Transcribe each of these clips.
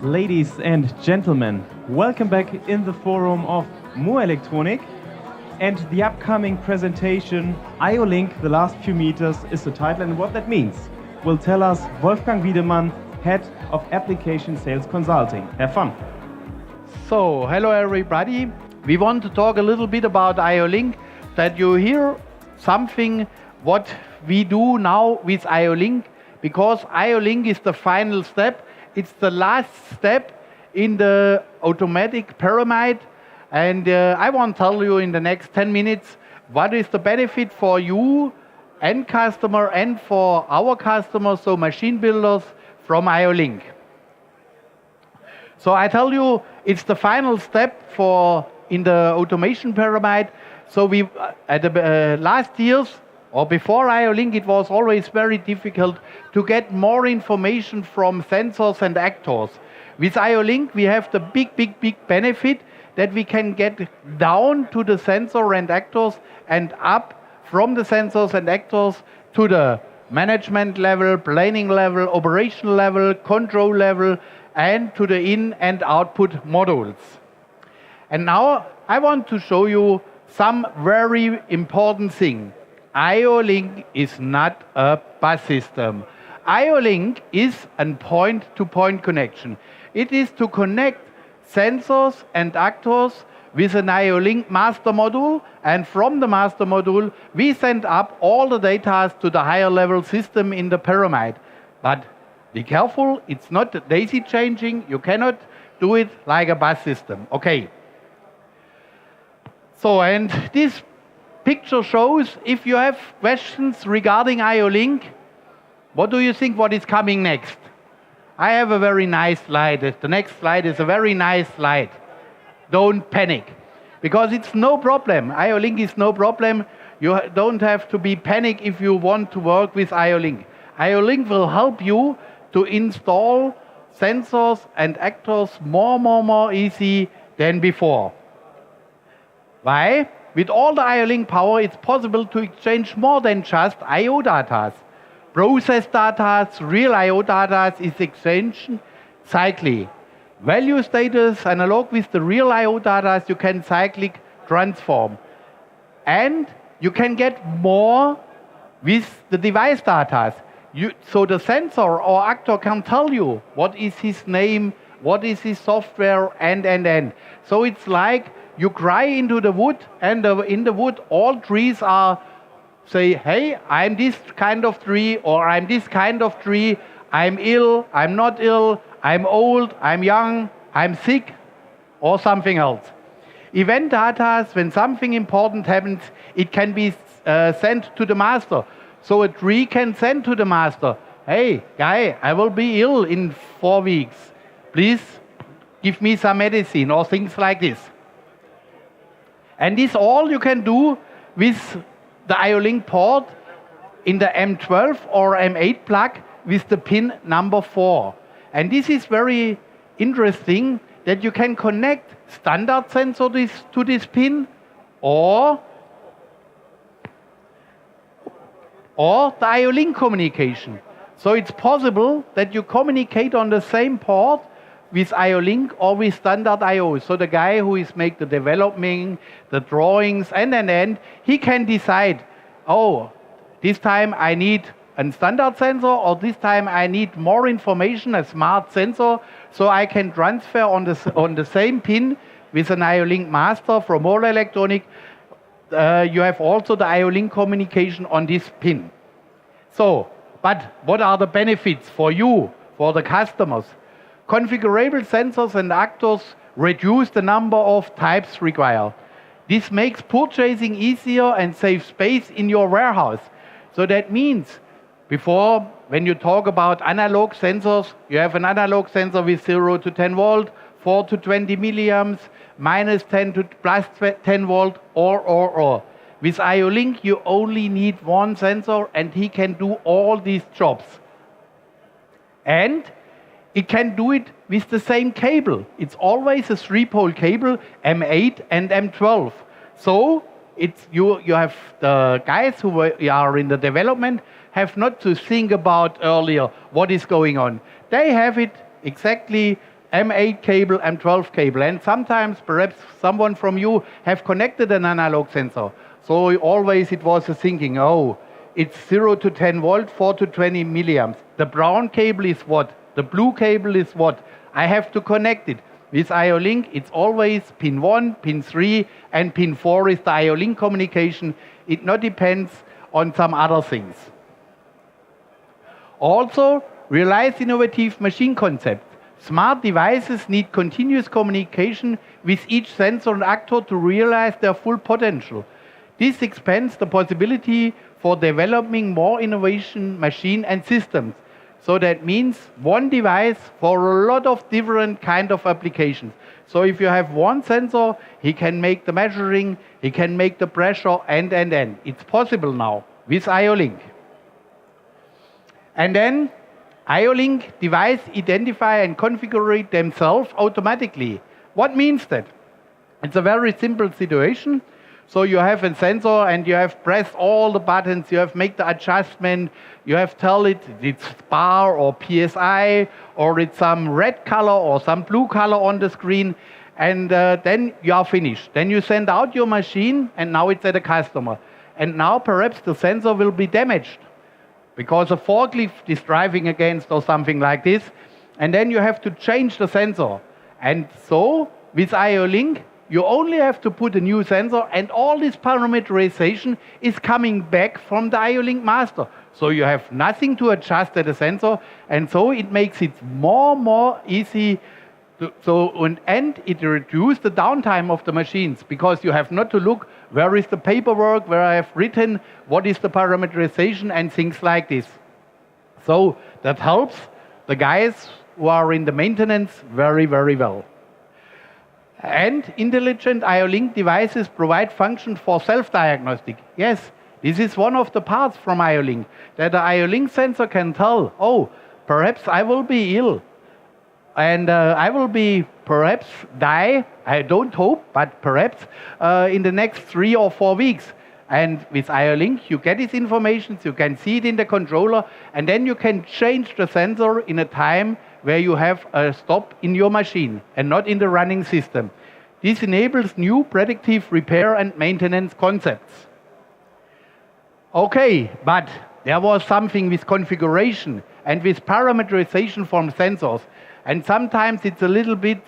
Ladies and gentlemen, welcome back in the forum of Murrelektronik, and the upcoming presentation IO-Link, the last few meters, is the title, and what that means will tell us Wolfgang Wiedemann, Head of Application Sales Consulting. Have fun. So, hello everybody. We want to talk a little bit about IO-Link, that you hear something what we do now with IO-Link, because IO-Link is the final step. It's the last step in the automatic pyramid, and I want to tell you in the next 10 minutes what is the benefit for you, end customer, and for our customers, so machine builders, from IO-Link. So I tell you, it's the final step in the automation pyramid. So we at the last years, or before IO-Link, it was always very difficult to get more information from sensors and actors. With IO-Link, we have the big benefit that we can get down to the sensor and actors and up from the sensors and actors to the management level, planning level, operational level, control level, and to the in and output modules. And now I want to show you some very important thing. IO-Link is not a bus system. IO-Link is a point-to-point connection. It is to connect sensors and actors with an IO-Link master module, and from the master module we send up all the data to the higher level system in the pyramid. But be careful, it's not daisy changing. You cannot do it like a bus system. Okay. So, and this picture shows, if you have questions regarding IO-Link, what do you think what is coming next? I have a very nice slide. The next slide is a very nice slide. Don't panic, because it's no problem. IO-Link is no problem. You don't have to be panic if you want to work with IO-Link. IO-Link will help you to install sensors and actors more easy than before. Why? With all the IO-Link power, it's possible to exchange more than just I/O data. Process data, real I/O data is exchanged cyclically. Value status, analog with the real I/O data, you can cyclic transform. And you can get more with the device data. So the sensor or actor can tell you what is his name, what is his software, and. So it's like you cry into the wood, and in the wood all trees are say, hey, I'm this kind of tree, or I'm this kind of tree, I'm ill, I'm not ill, I'm old, I'm young, I'm sick, or something else. Event data, when something important happens, it can be sent to the master. So a tree can send to the master, hey, guy, I will be ill in 4 weeks. Please give me some medicine, or things like this. And this all you can do with the IO-Link port in the M12 or M8 plug with the pin number 4. And this is very interesting, that you can connect standard sensor to this pin, or the IO-Link communication. So it's possible that you communicate on the same port with IO-Link or with standard I/O. So the guy who is make the development, the drawings, and he can decide, oh, this time I need a standard sensor, or this time I need more information, a smart sensor, so I can transfer on the same pin with an IO-Link master from Murrelektronik. You have also the IO-Link communication on this pin. So, but what are the benefits for you, for the customers? Configurable sensors and actors reduce the number of types required. This makes purchasing easier and saves space in your warehouse. So that means, before, when you talk about analog sensors, you have an analog sensor with 0 to 10 volt, 4 to 20 milliamps, minus 10 to plus 10 volt, or. With IO-Link, you only need one sensor, and he can do all these jobs. And it can do it with the same cable. It's always a 3-pole cable, M8 and M12. So it's you have the guys who are in the development have not to think about earlier what is going on. They have it exactly M8 cable, M12 cable, and sometimes perhaps someone from you have connected an analog sensor. So always it was a thinking, oh, it's 0 to 10 volt, 4 to 20 milliamps. The brown cable is what? The blue cable is what? I have to connect it. With IO-Link, it's always pin 1, pin 3, and pin 4 is the IO-Link communication. It not depends on some other things. Also, realize innovative machine concepts. Smart devices need continuous communication with each sensor and actor to realize their full potential. This expands the possibility for developing more innovation machine and systems. So that means one device for a lot of different kind of applications. So if you have one sensor, he can make the measuring, he can make the pressure, and. It's possible now with IO-Link. And then IO-Link device identify and configure themselves automatically. What means that? It's a very simple situation. So you have a sensor and you have pressed all the buttons, you have make the adjustment, you have tell it it's bar or PSI or it's some red color or some blue color on the screen, and then you are finished. Then you send out your machine and now it's at a customer. And now perhaps the sensor will be damaged because a forklift is driving against or something like this, and then you have to change the sensor. And so with IO-Link, you only have to put a new sensor and all this parameterization is coming back from the IO-Link master. So you have nothing to adjust at the sensor, and so it makes it more easy and it reduces the downtime of the machines, because you have not to look where is the paperwork, where I have written, what is the parameterization and things like this. So that helps the guys who are in the maintenance very well. And intelligent IO-Link devices provide functions for self-diagnostic. Yes, this is one of the parts from IO-Link, that the IO-Link sensor can tell, oh, perhaps I will be ill, and I will be perhaps die, I don't hope, but perhaps in the next 3 or 4 weeks. And with IO-Link, you get this information, you can see it in the controller, and then you can change the sensor in a time where you have a stop in your machine and not in the running system. This enables new predictive repair and maintenance concepts. Okay, but there was something with configuration and with parameterization from sensors. And sometimes it's a little bit,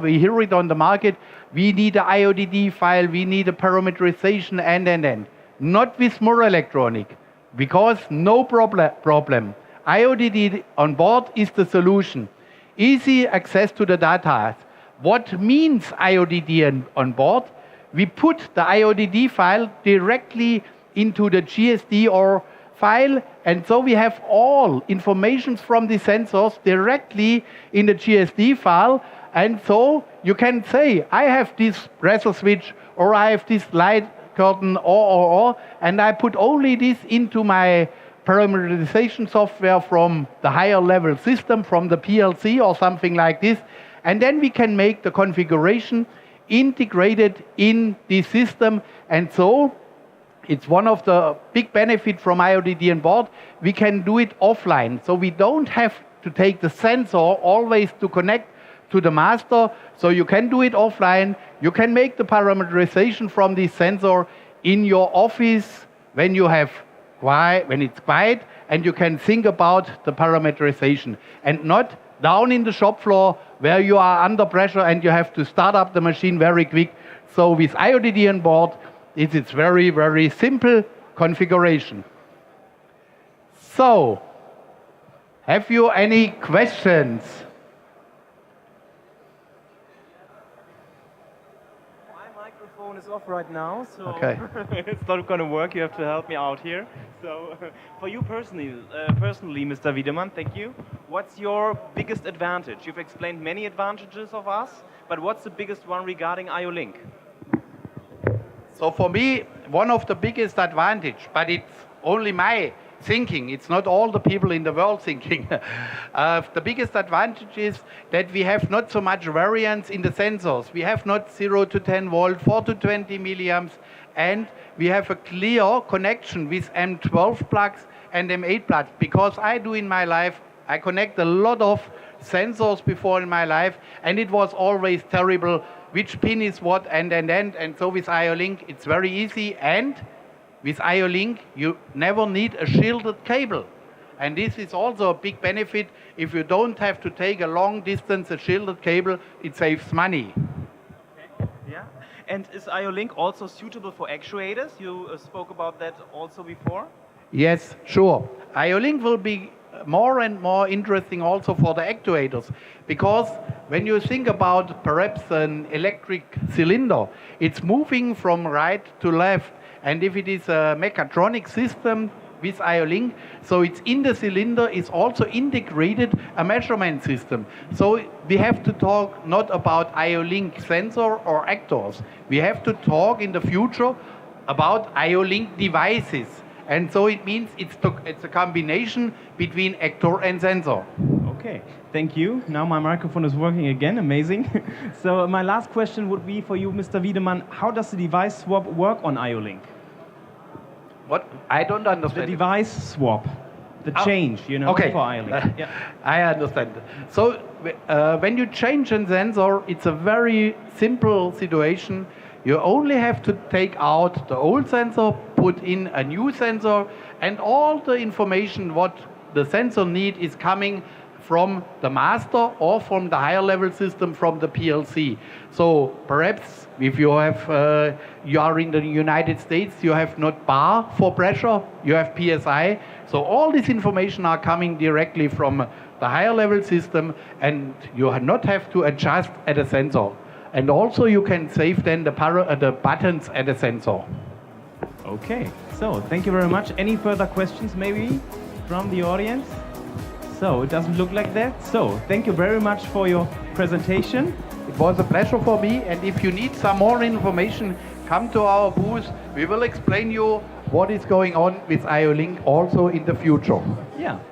we hear it on the market, we need an IODD file, we need a parameterization, and. Not with Murrelektronik, because no problem. IODD on board is the solution. Easy access to the data. What means IODD on board? We put the IODD file directly into the GSD or file, and so we have all information from the sensors directly in the GSD file, and so you can say, I have this pressure switch, or I have this light curtain, or, and I put only this into my parameterization software from the higher level system, from the PLC or something like this, and then we can make the configuration integrated in the system. And so it's one of the big benefits from IODD on board. We can do it offline, so we don't have to take the sensor always to connect to the master. So you can do it offline. You can make the parameterization from this sensor in your office when it's quiet, and you can think about the parameterization, and not down in the shop floor where you are under pressure and you have to start up the machine very quick. So with IODD on board, it's very simple configuration. So, have you any questions? My microphone is off right now, so okay. It's not going to work. You have to help me out here. So, for you personally, Mr. Wiedemann, thank you. What's your biggest advantage? You've explained many advantages of us, but what's the biggest one regarding IO-Link? So for me, one of the biggest advantage, but it's only my thinking. It's not all the people in the world thinking. The biggest advantage is that we have not so much variance in the sensors. We have not 0 to 10 volt, 4 to 20 milliamps, and we have a clear connection with M12 plugs and M8 plugs, because I do in my life, I connect a lot of sensors before in my life, and it was always terrible which pin is what, and so with IO-Link it's very easy, and with IO-Link you never need a shielded cable, and this is also a big benefit. If you don't have to take a long distance a shielded cable, it saves money. Okay. Yeah. And is IO-Link also suitable for actuators? You spoke about that also before. Yes, sure. IO-Link will be more and more interesting also for the actuators, because when you think about perhaps an electric cylinder, it's moving from right to left, and if it is a mechatronic system with IO-Link, so it's in the cylinder is also integrated a measurement system. So we have to talk not about IO-Link sensor or actors, we have to talk in the future about IO-Link devices. And so it means it's a combination between actor and sensor. Okay, thank you. Now my microphone is working again, amazing. So my last question would be for you, Mr. Wiedemann, how does the device swap work on IO-Link? What? I don't understand. The device swap, the change, okay. for IO-Link. Yeah. I understand. So when you change a sensor, it's a very simple situation. You only have to take out the old sensor, put in a new sensor, and all the information what the sensor need is coming from the master or from the higher level system from the PLC. So perhaps if you have you are in the United States, you have not bar for pressure, you have PSI. So all this information are coming directly from the higher level system, and you not have to adjust at a sensor. And also you can save then the buttons at the sensor. Okay, so thank you very much. Any further questions maybe from the audience? So it doesn't look like that. So thank you very much for your presentation. It was a pleasure for me, and if you need some more information, come to our booth. We will explain you what is going on with IO-Link also in the future. Yeah.